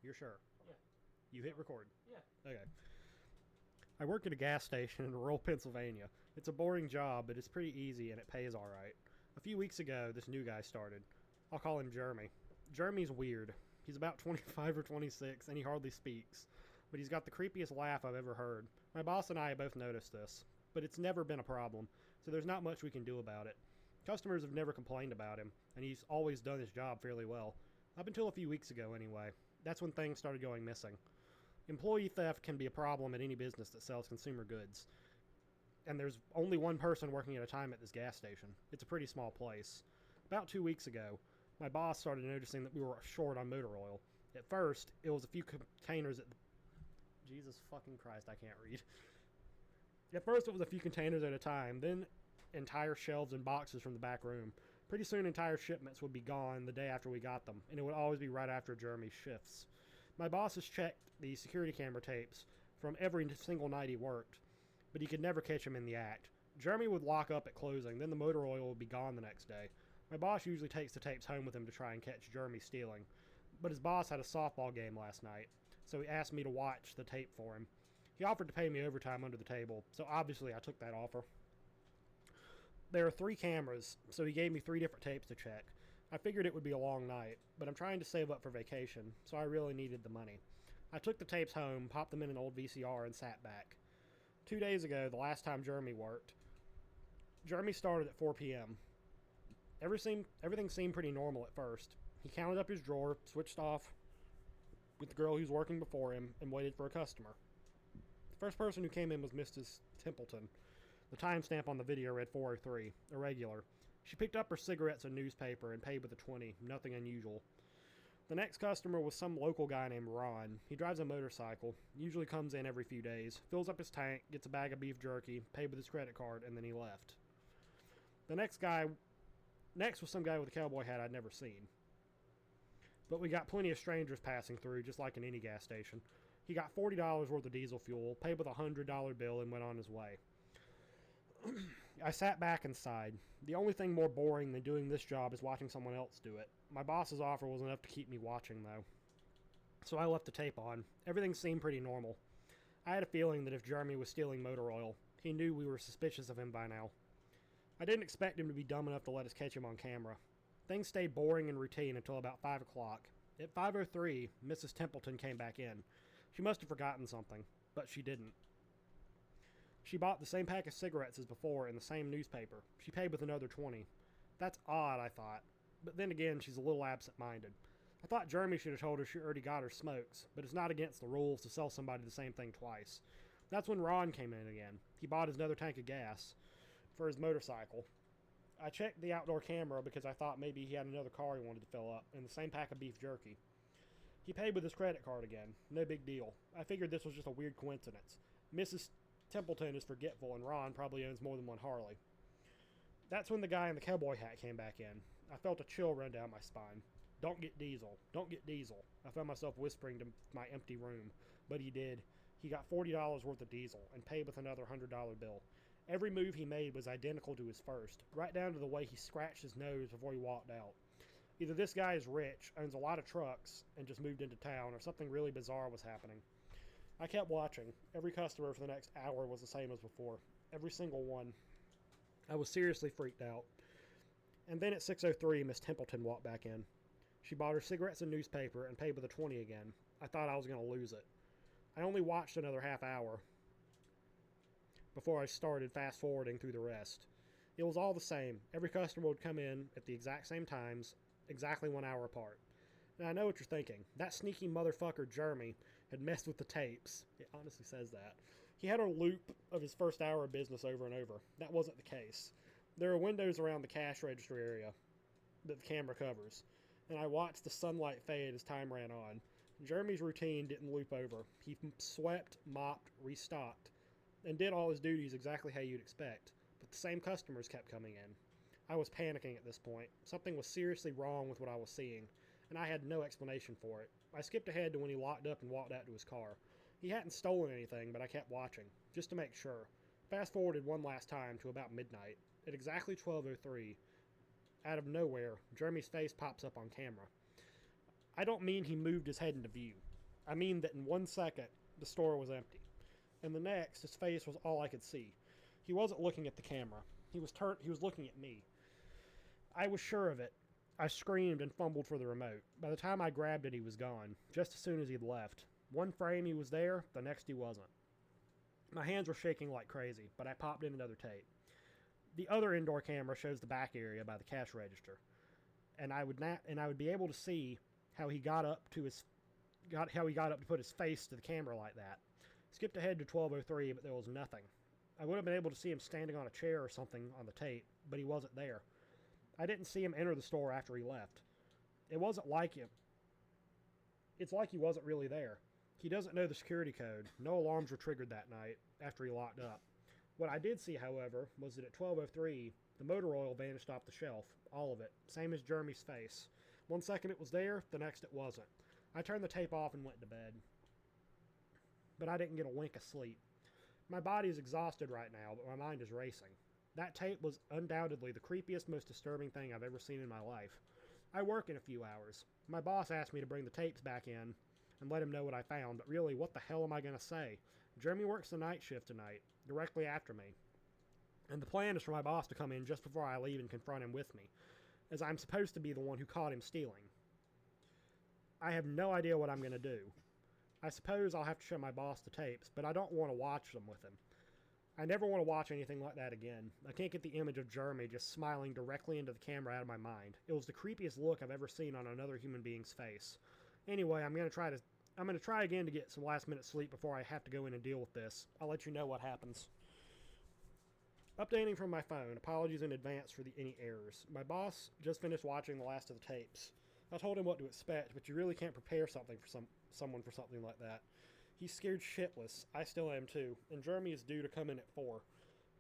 You're sure? Yeah. You hit record. Yeah. Okay. I work at a gas station in rural Pennsylvania. It's a boring job, but it's pretty easy and it pays alright. A few weeks ago, this new guy started. I'll call him Jeremy. Jeremy's weird. He's about 25 or 26, and he hardly speaks. But he's got the creepiest laugh I've ever heard. My boss and I both noticed this. But it's never been a problem, so there's not much we can do about it. Customers have never complained about him, and he's always done his job fairly well. Up until a few weeks ago, anyway. That's when things started going missing. Employee theft can be a problem at any business that sells consumer goods. And there's only one person working at a time at this gas station. It's a pretty small place. About 2 weeks ago, my boss started noticing that we were short on motor oil. At first, it was a few containers at the... Jesus fucking Christ, I can't read. At first, it was a few containers at a time, then entire shelves and boxes from the back room. Pretty soon, entire shipments would be gone the day after we got them, and it would always be right after Jeremy's shifts. My boss has checked the security camera tapes from every single night he worked, but he could never catch him in the act. Jeremy would lock up at closing, then the motor oil would be gone the next day. My boss usually takes the tapes home with him to try and catch Jeremy stealing, but his boss had a softball game last night, so he asked me to watch the tape for him. He offered to pay me overtime under the table, so obviously I took that offer. There are 3 cameras, so he gave me 3 different tapes to check. I figured it would be a long night, but I'm trying to save up for vacation, so I really needed the money. I took the tapes home, popped them in an old VCR, and sat back. 2 days ago, the last time Jeremy worked, Jeremy started at 4 p.m. Everything seemed pretty normal at first. He counted up his drawer, switched off with the girl who was working before him, and waited for a customer. The first person who came in was Mrs. Templeton. The timestamp on the video read 4:03, irregular. She picked up her cigarettes and newspaper and paid with a 20, nothing unusual. The next customer was some local guy named Ron. He drives a motorcycle, usually comes in every few days, fills up his tank, gets a bag of beef jerky, paid with his credit card, and then he left. The next was some guy with a cowboy hat I'd never seen. But we got plenty of strangers passing through, just like in any gas station. He got $40 worth of diesel fuel, paid with a $100 bill, and went on his way. I sat back and sighed. The only thing more boring than doing this job is watching someone else do it. My boss's offer was enough to keep me watching, though. So I left the tape on. Everything seemed pretty normal. I had a feeling that if Jeremy was stealing motor oil, he knew we were suspicious of him by now. I didn't expect him to be dumb enough to let us catch him on camera. Things stayed boring and routine until about 5 o'clock. At 5:03, Mrs. Templeton came back in. She must have forgotten something, but she didn't. She bought the same pack of cigarettes as before in the same newspaper. She paid with another 20. That's odd, I thought. But then again, she's a little absent-minded. I thought Jeremy should have told her she already got her smokes, but it's not against the rules to sell somebody the same thing twice. That's when Ron came in again. He bought another tank of gas for his motorcycle. I checked the outdoor camera because I thought maybe he had another car he wanted to fill up, and the same pack of beef jerky. He paid with his credit card again. No big deal. I figured this was just a weird coincidence. Mrs. Templeton is forgetful, and Ron probably owns more than one Harley. That's when the guy in the cowboy hat came back in. I felt a chill run down my spine. Don't get diesel. Don't get diesel. I found myself whispering to my empty room, but he did. He got $40 worth of diesel and paid with another $100 bill. Every move he made was identical to his first, right down to the way he scratched his nose before he walked out. Either this guy is rich, owns a lot of trucks, and just moved into town, or something really bizarre was happening. I kept watching. Every customer for the next hour was the same as before. Every single one. I was seriously freaked out. And then at 6:03, Miss Templeton walked back in. She bought her cigarettes and newspaper and paid with a 20 again. I thought I was going to lose it. I only watched another half hour before I started fast-forwarding through the rest. It was all the same. Every customer would come in at the exact same times, exactly 1 hour apart. Now, I know what you're thinking. That sneaky motherfucker Jeremy had messed with the tapes. It honestly says that. He had a loop of his first hour of business over and over. That wasn't the case. There are windows around the cash register area that the camera covers, and I watched the sunlight fade as time ran on. Jeremy's routine didn't loop over. He swept, mopped, restocked, and did all his duties exactly how you'd expect, but the same customers kept coming in. I was panicking at this point. Something was seriously wrong with what I was seeing, and I had no explanation for it. I skipped ahead to when he locked up and walked out to his car. He hadn't stolen anything, but I kept watching, just to make sure. Fast forwarded one last time to about midnight. At exactly 12:03, out of nowhere, Jeremy's face pops up on camera. I don't mean he moved his head into view. I mean that in 1 second, the store was empty. And the next, his face was all I could see. He wasn't looking at the camera. He was looking at me. I was sure of it. I screamed and fumbled for the remote. By the time I grabbed it, he was gone, just as soon as he'd left. One frame he was there, the next he wasn't. My hands were shaking like crazy, but I popped in another tape. The other indoor camera shows the back area by the cash register, and I would be able to see how he got up to put his face to the camera like that. Skipped ahead to 12:03, but there was nothing. I would have been able to see him standing on a chair or something on the tape, but he wasn't there. I didn't see him enter the store after he left. It wasn't like him. It's like he wasn't really there. He doesn't know the security code. No alarms were triggered that night after he locked up. What I did see, however, was that at 12:03, the motor oil vanished off the shelf. All of it. Same as Jeremy's face. 1 second it was there, the next it wasn't. I turned the tape off and went to bed. But I didn't get a wink of sleep. My body is exhausted right now, but my mind is racing. That tape was undoubtedly the creepiest, most disturbing thing I've ever seen in my life. I work in a few hours. My boss asked me to bring the tapes back in and let him know what I found, but really, what the hell am I going to say? Jeremy works the night shift tonight, directly after me. And the plan is for my boss to come in just before I leave and confront him with me, as I'm supposed to be the one who caught him stealing. I have no idea what I'm going to do. I suppose I'll have to show my boss the tapes, but I don't want to watch them with him. I never want to watch anything like that again. I can't get the image of Jeremy just smiling directly into the camera out of my mind. It was the creepiest look I've ever seen on another human being's face. Anyway, I'm going to try again to get some last-minute sleep before I have to go in and deal with this. I'll let you know what happens. Updating from my phone. Apologies in advance for any errors. My boss just finished watching the last of the tapes. I told him what to expect, but you really can't prepare someone for something like that. He's scared shitless. I still am too. And Jeremy is due to come in at 4.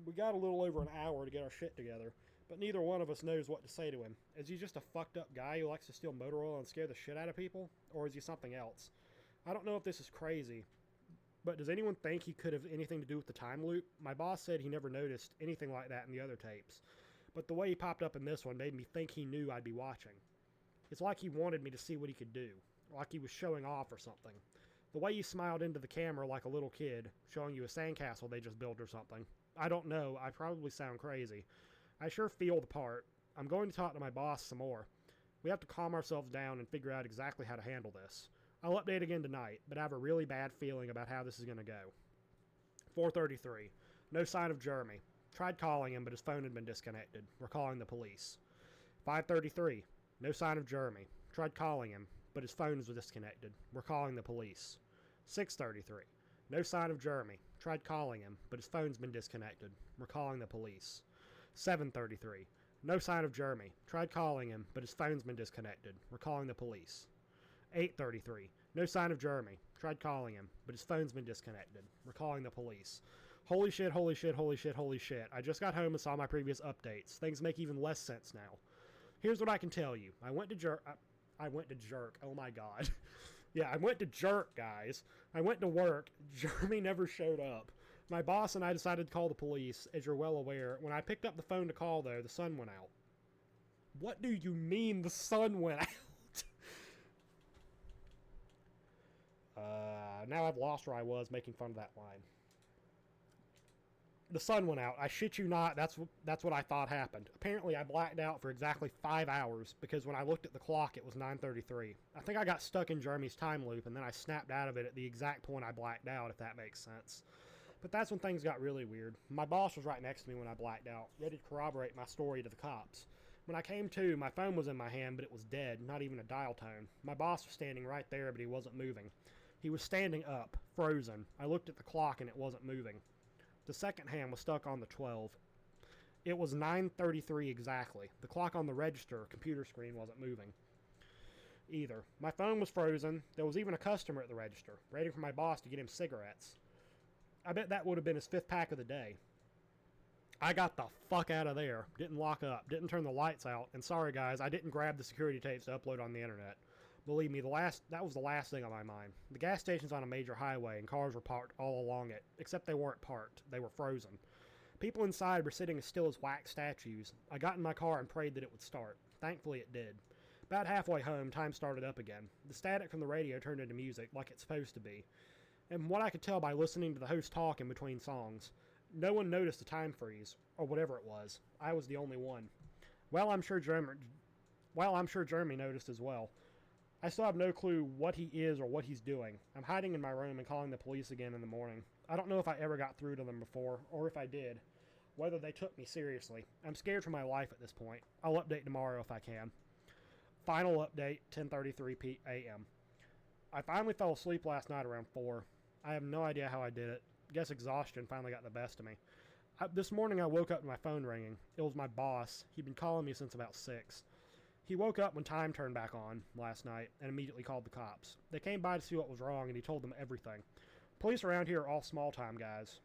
We got a little over an hour to get our shit together, but neither one of us knows what to say to him. Is he just a fucked up guy who likes to steal motor oil and scare the shit out of people? Or is he something else? I don't know if this is crazy, but does anyone think he could have anything to do with the time loop? My boss said he never noticed anything like that in the other tapes, but the way he popped up in this one made me think he knew I'd be watching. It's like he wanted me to see what he could do, like he was showing off or something. The way he smiled into the camera like a little kid, showing you a sandcastle they just built or something. I don't know, I probably sound crazy. I sure feel the part. I'm going to talk to my boss some more. We have to calm ourselves down and figure out exactly how to handle this. I'll update again tonight, but I have a really bad feeling about how this is going to go. 4:33. No sign of Jeremy. Tried calling him, but his phone had been disconnected. We're calling the police. 5:33. No sign of Jeremy. Tried calling him, but his phone was disconnected. We're calling the police. 6:33. No sign of Jeremy. Tried calling him, but his phone's been disconnected. We're calling the police. 7:33. No sign of Jeremy. Tried calling him, but his phone's been disconnected. We're calling the police. 8:33. No sign of Jeremy. Tried calling him, but his phone's been disconnected. We're calling the police. Holy shit, holy shit, holy shit, holy shit. I just got home and saw my previous updates. Things make even less sense now. Here's what I can tell you. I went to jerk. Oh my god. Yeah, I went to jerk, guys. I went to work. Jeremy never showed up. My boss and I decided to call the police, as you're well aware. When I picked up the phone to call, though, the sun went out. What do you mean the sun went out? Now I've lost where I was making fun of that line. The sun went out. I shit you not, that's what I thought happened. Apparently I blacked out for exactly 5 hours, because when I looked at the clock it was 9:33. I think I got stuck in Jeremy's time loop, and then I snapped out of it at the exact point I blacked out, if that makes sense. But that's when things got really weird. My boss was right next to me when I blacked out, ready to corroborate my story to the cops. When I came to, my phone was in my hand, but it was dead, not even a dial tone. My boss was standing right there, but he wasn't moving. He was standing up, frozen. I looked at the clock and it wasn't moving. The second hand was stuck on the 12. It was 9:33 exactly. The clock on the register computer screen wasn't moving either. My phone was frozen. There was even a customer at the register, waiting for my boss to get him cigarettes. I bet that would have been his 5th pack of the day. I got the fuck out of there. Didn't lock up. Didn't turn the lights out. And sorry guys, I didn't grab the security tapes to upload on the internet. Believe me, that was the last thing on my mind. The gas station's on a major highway, and cars were parked all along it, except they weren't parked. They were frozen. People inside were sitting as still as wax statues. I got in my car and prayed that it would start. Thankfully it did. About halfway home, time started up again. The static from the radio turned into music, like it's supposed to be. And what I could tell by listening to the host talk in between songs, no one noticed the time freeze, or whatever it was. I was the only one. Well, I'm sure Jeremy noticed as well. I still have no clue what he is or what he's doing. I'm hiding in my room and calling the police again in the morning. I don't know if I ever got through to them before, or if I did, whether they took me seriously. I'm scared for my life at this point. I'll update tomorrow if I can. Final update, 10:33 a.m. I finally fell asleep last night around 4. I have no idea how I did it. Guess exhaustion finally got the best of me. This morning I woke up to my phone ringing. It was my boss. He'd been calling me since about 6. He woke up when time turned back on last night and immediately called the cops. They came by to see what was wrong and he told them everything. Police around here are all small-time guys.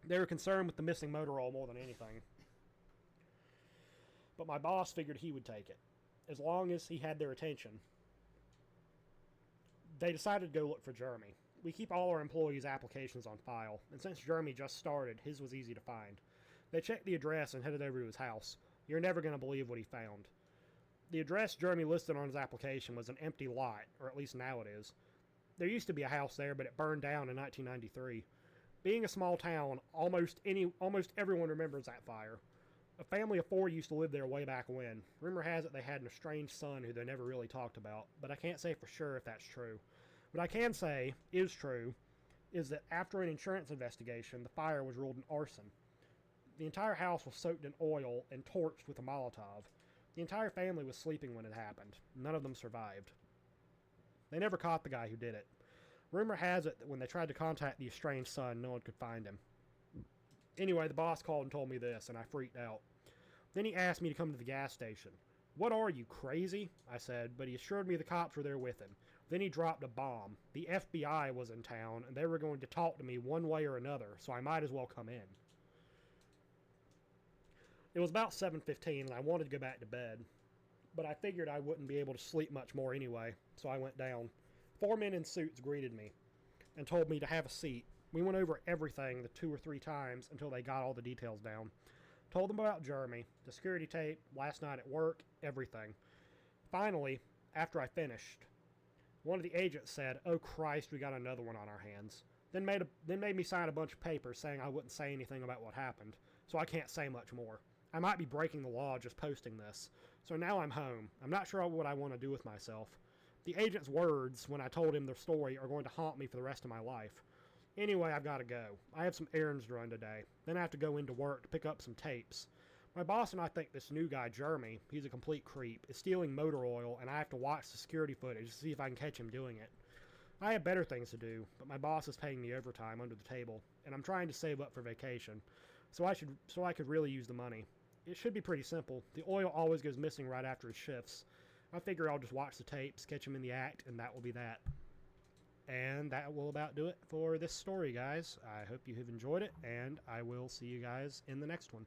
They were concerned with the missing motor oil more than anything. But my boss figured he would take it, as long as he had their attention. They decided to go look for Jeremy. We keep all our employees' applications on file, and since Jeremy just started, his was easy to find. They checked the address and headed over to his house. You're never going to believe what he found. The address Jeremy listed on his application was an empty lot, or at least now it is. There used to be a house there, but it burned down in 1993. Being a small town, almost everyone remembers that fire. A family of 4 used to live there way back when. Rumor has it they had an estranged son who they never really talked about, but I can't say for sure if that's true. What I can say is true is that after an insurance investigation, the fire was ruled an arson. The entire house was soaked in oil and torched with a Molotov. The entire family was sleeping when it happened. None of them survived. They never caught the guy who did it. Rumor has it that when they tried to contact the estranged son, no one could find him. Anyway, the boss called and told me this, and I freaked out. Then he asked me to come to the gas station. What are you, crazy? I said, but he assured me the cops were there with him. Then he dropped a bomb. The FBI was in town, and they were going to talk to me one way or another, so I might as well come in. It was about 7:15, and I wanted to go back to bed, but I figured I wouldn't be able to sleep much more anyway, so I went down. 4 men in suits greeted me and told me to have a seat. We went over everything the 2 or 3 times until they got all the details down. Told them about Jeremy, the security tape, last night at work, everything. Finally, after I finished, one of the agents said, "Oh Christ, we got another one on our hands." Then made me sign a bunch of papers saying I wouldn't say anything about what happened, so I can't say much more. I might be breaking the law just posting this. So now I'm home. I'm not sure what I want to do with myself. The agent's words when I told him their story are going to haunt me for the rest of my life. Anyway, I've got to go. I have some errands to run today. Then I have to go into work to pick up some tapes. My boss and I think this new guy, Jeremy, he's a complete creep, is stealing motor oil, and I have to watch the security footage to see if I can catch him doing it. I have better things to do, but my boss is paying me overtime under the table, and I'm trying to save up for vacation, so I could really use the money. It should be pretty simple. The oil always goes missing right after his shifts. I figure I'll just watch the tapes, catch him in the act, and that will be that. And that will about do it for this story, guys. I hope you have enjoyed it, and I will see you guys in the next one.